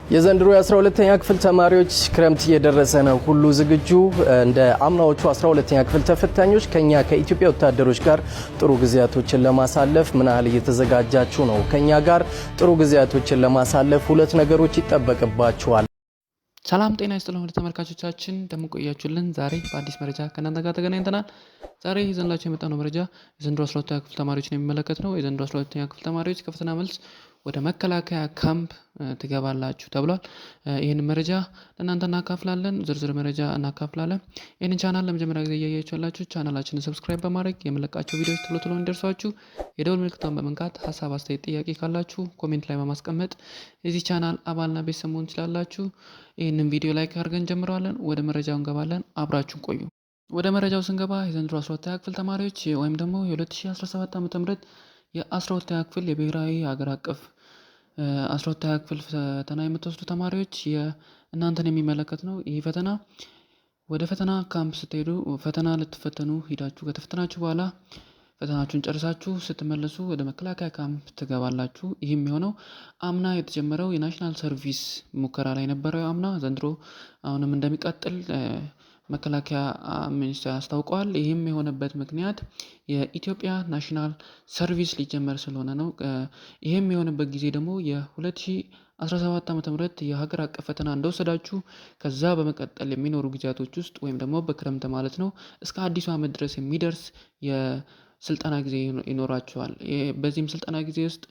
የዘንድሮ የ12ኛ ክፍል ተማሪዎች ክረምት እየደረሰ ነው። ሁሉ ዝግጁ እንደ አምናዎቹ 12ኛ ክፍል ተፈታኞች ከኛ ከኢትዮጵያ ወታደሮች ጋር ጥሩ ጊዜያቶችን ለማሳለፍ ምን ያህል እየተዘጋጃችሁ ነው? ከኛ ጋር ጥሩ ጊዜያቶችን ለማሳለፍ ሁለት ነገሮች ይጠበቅባችኋል። ሰላም ጤና ይስጥልን ወደ ተመልካቾቻችን እንደምቆያችሁልን ዛሬ በአዲስ መረጃ ከእናንተ ጋር ተገናኝተናል። ዛሬ ይዘንላችሁ የመጣነው መረጃ የዘንድሮ 12ኛ ክፍል ተማሪዎችን የሚመለከት ነው። የዘንድሮ 12ኛ ክፍል ተማሪዎች ከፈተና መልስ ወደ መከላከያ ካምፕ ትገባላችሁ ተብሏል። ይህን መረጃ ለእናንተ እናካፍላለን፣ ዝርዝር መረጃ እናካፍላለን። ይህንን ቻናል ለመጀመሪያ ጊዜ እያያችሁ ያላችሁ ቻናላችንን ሰብስክራይብ በማድረግ የምንለቃቸው ቪዲዮዎች ቶሎ እንዲደርሷችሁ የደወል ምልክቷን በመንካት ሀሳብ አስተያየት ጥያቄ ካላችሁ ኮሜንት ላይ በማስቀመጥ የዚህ ቻናል አባልና ቤተሰብ መሆን ትችላላችሁ። ይህንን ቪዲዮ ላይክ አድርገን ጀምረዋለን። ወደ መረጃው እንገባለን። አብራችሁን ቆዩ። ወደ መረጃው ስንገባ የዘንድሮ 12ኛ ክፍል ተማሪዎች ወይም ደግሞ የ2017 ዓ.ም የ12ኛ ክፍል የብሔራዊ ሀገር አቀፍ 12ኛ ክፍል ፈተና የምትወስዱ ተማሪዎች እናንተን የሚመለከት ነው። ይህ ፈተና ወደ ፈተና ካምፕ ስትሄዱ ፈተና ልትፈተኑ ሂዳችሁ ከተፈተናችሁ በኋላ ፈተናችሁን ጨርሳችሁ ስትመለሱ ወደ መከላከያ ካምፕ ትገባላችሁ። ይህም የሆነው አምና የተጀመረው የናሽናል ሰርቪስ ሙከራ ላይ ነበረው። አምና ዘንድሮ አሁንም እንደሚቀጥል መከላከያ ሚኒስቴር አስታውቋል። ይህም የሆነበት ምክንያት የኢትዮጵያ ናሽናል ሰርቪስ ሊጀመር ስለሆነ ነው። ይህም የሆነበት ጊዜ ደግሞ የ2017 ዓ.ም የሀገር አቀፍ ፈተና እንደወሰዳችሁ ከዛ በመቀጠል የሚኖሩ ጊዜያቶች ውስጥ ወይም ደግሞ በክረምት ማለት ነው እስከ አዲሱ ዓመት ድረስ የሚደርስ የስልጠና ጊዜ ይኖራችኋል። በዚህም ስልጠና ጊዜ ውስጥ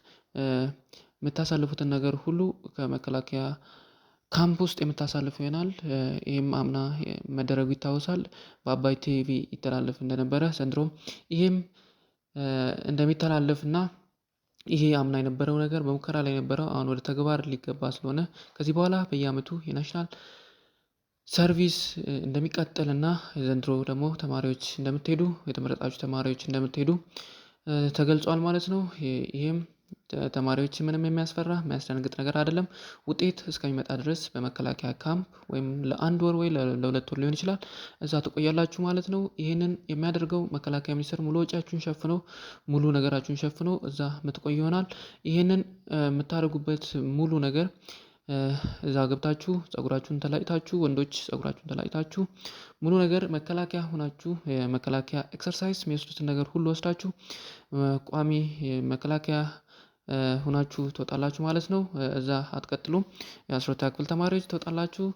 የምታሳልፉትን ነገር ሁሉ ከመከላከያ ካምፕ ውስጥ የምታሳልፉ ይሆናል። ይህም አምና መደረጉ ይታወሳል። በአባይ ቲቪ ይተላለፍ እንደነበረ ዘንድሮም ይህም እንደሚተላለፍና ይሄ አምና የነበረው ነገር በሙከራ ላይ የነበረው አሁን ወደ ተግባር ሊገባ ስለሆነ ከዚህ በኋላ በየአመቱ የናሽናል ሰርቪስ እንደሚቀጥልና ዘንድሮ ደግሞ ተማሪዎች እንደምትሄዱ የተመረጣችሁ ተማሪዎች እንደምትሄዱ ተገልጿል ማለት ነው። ይህም ተማሪዎች ምንም የሚያስደነግጥ ነገር አይደለም። ውጤት እስከሚመጣ ድረስ በመከላከያ ካምፕ ወይም ለአንድ ወር ወይ ለሁለት ወር ሊሆን ይችላል እዛ ትቆያላችሁ ማለት ነው። ይህንን የሚያደርገው መከላከያ ሚኒስቴር ሙሉ ወጪያችሁን ሸፍኖ ሙሉ ነገራችሁን ሸፍኖ እዛ የምትቆዩ ይሆናል። ይህንን የምታደርጉበት ሙሉ ነገር እዛ ገብታችሁ ጸጉራችሁን ተላጭታችሁ ወንዶች ጸጉራችሁን ተላጭታችሁ ሙሉ ነገር መከላከያ ሆናችሁ የመከላከያ ኤክሰርሳይዝ የሚወስዱትን ነገር ሁሉ ወስዳችሁ ቋሚ መከላከያ ሆናችሁ ትወጣላችሁ ማለት ነው። እዛ አትቀጥሉም። የ12ኛ ክፍል ተማሪዎች ትወጣላችሁ።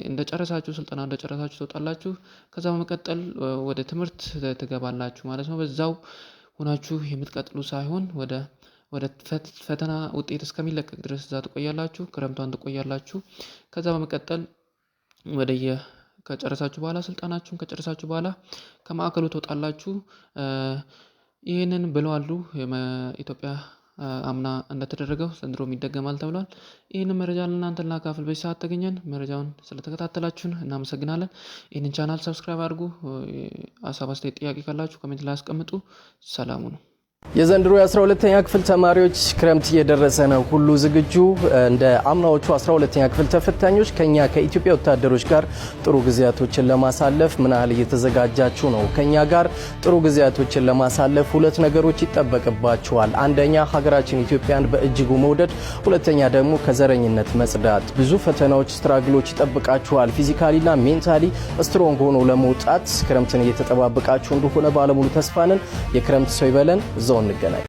እንደጨረሳችሁ ስልጠና እንደጨረሳችሁ ትወጣላችሁ። ከዛ በመቀጠል ወደ ትምህርት ትገባላችሁ ማለት ነው። በዛው ሆናችሁ የምትቀጥሉ ሳይሆን ወደ ፈተና ውጤት እስከሚለቀቅ ድረስ እዛ ትቆያላችሁ። ክረምቷን ትቆያላችሁ። ከዛ በመቀጠል ከጨረሳችሁ በኋላ ስልጠናችሁን ከጨረሳችሁ በኋላ ከማዕከሉ ትወጣላችሁ። ይህንን ብለዋሉ ኢትዮጵያ አምና እንደተደረገው ዘንድሮም ይደገማል ተብሏል። ይህንን መረጃ ለእናንተ ላካፍል በዚህ ሰዓት ተገኘን። መረጃውን ስለተከታተላችሁን እናመሰግናለን። ይህንን ቻናል ሰብስክራይብ አድርጉ። ሀሳብ አስተያየት ጥያቄ ካላችሁ ኮሜንት ላይ አስቀምጡ። ሰላሙ ነው። የዘንድሮ የ12ኛ ክፍል ተማሪዎች ክረምት እየደረሰ ነው። ሁሉ ዝግጁ እንደ አምናዎቹ 12ኛ ክፍል ተፈታኞች ከኛ ከኢትዮጵያ ወታደሮች ጋር ጥሩ ጊዜያቶችን ለማሳለፍ ምን ያህል እየተዘጋጃችሁ ነው? ከኛ ጋር ጥሩ ጊዜያቶችን ለማሳለፍ ሁለት ነገሮች ይጠበቅባችኋል። አንደኛ ሀገራችን ኢትዮጵያን በእጅጉ መውደድ፣ ሁለተኛ ደግሞ ከዘረኝነት መጽዳት። ብዙ ፈተናዎች፣ ስትራግሎች ይጠብቃችኋል። ፊዚካሊና ሜንታሊ ስትሮንግ ሆኖ ለመውጣት ክረምትን እየተጠባበቃችሁ እንደሆነ ባለሙሉ ተስፋ ነን። የክረምት ሰው ይበለን። እዛው እንገናኝ።